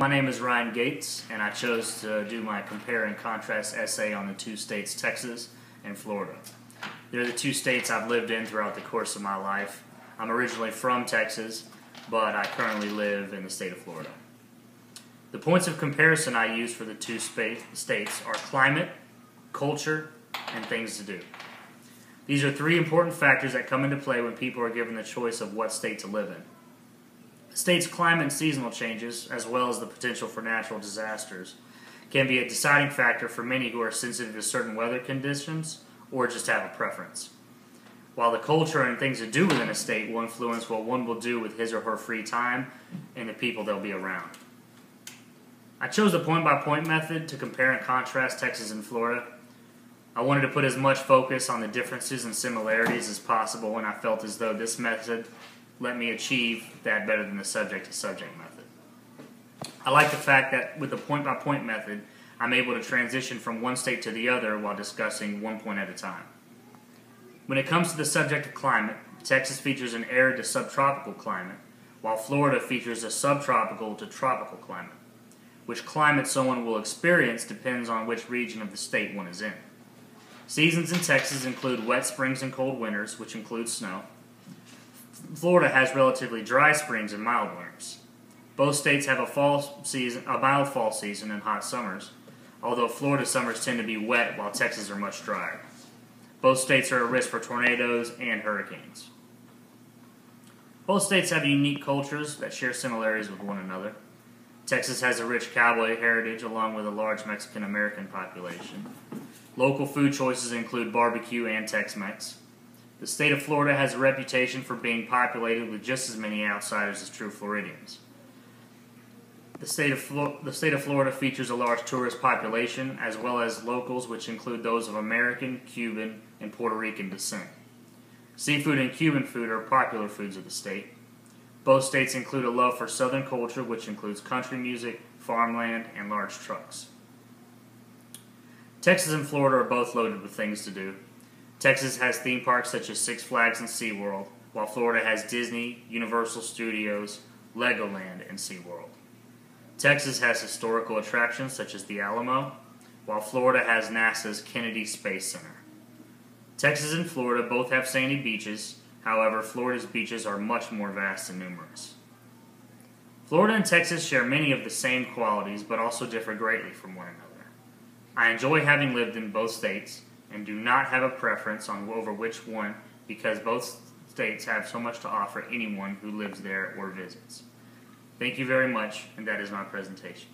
My name is Ryan Gates, and I chose to do my compare and contrast essay on the two states, Texas and Florida. They're the two states I've lived in throughout the course of my life. I'm originally from Texas, but I currently live in the state of Florida. The points of comparison I use for the two states are climate, culture, and things to do. These are three important factors that come into play when people are given the choice of what state to live in. The state's climate and seasonal changes, as well as the potential for natural disasters, can be a deciding factor for many who are sensitive to certain weather conditions or just have a preference. While the culture and things to do within a state will influence what one will do with his or her free time and the people they'll be around. I chose the point-by-point method to compare and contrast Texas and Florida. I wanted to put as much focus on the differences and similarities as possible, and I felt as though this method let me achieve that better than the subject-to-subject method. I like the fact that with the point-by-point method, I'm able to transition from one state to the other while discussing one point at a time. When it comes to the subject of climate, Texas features an arid to subtropical climate, while Florida features a subtropical to tropical climate. Which climate someone will experience depends on which region of the state one is in. Seasons in Texas include wet springs and cold winters, which include snow. Florida has relatively dry springs and mild winters. Both states have a mild fall season and hot summers, although Florida summers tend to be wet while Texas are much drier. Both states are at risk for tornadoes and hurricanes. Both states have unique cultures that share similarities with one another. Texas has a rich cowboy heritage along with a large Mexican-American population. Local food choices include barbecue and Tex-Mex. The state of Florida has a reputation for being populated with just as many outsiders as true Floridians. The state of Florida features a large tourist population as well as locals, which include those of American, Cuban, and Puerto Rican descent. Seafood and Cuban food are popular foods of the state. Both states include a love for Southern culture, which includes country music, farmland, and large trucks. Texas and Florida are both loaded with things to do. Texas has theme parks such as Six Flags and SeaWorld, while Florida has Disney, Universal Studios, Legoland, and SeaWorld. Texas has historical attractions such as the Alamo, while Florida has NASA's Kennedy Space Center. Texas and Florida both have sandy beaches. However, Florida's beaches are much more vast and numerous. Florida and Texas share many of the same qualities, but also differ greatly from one another. I enjoy having lived in both states, and do not have a preference over which one, because both states have so much to offer anyone who lives there or visits. Thank you very much, and that is my presentation.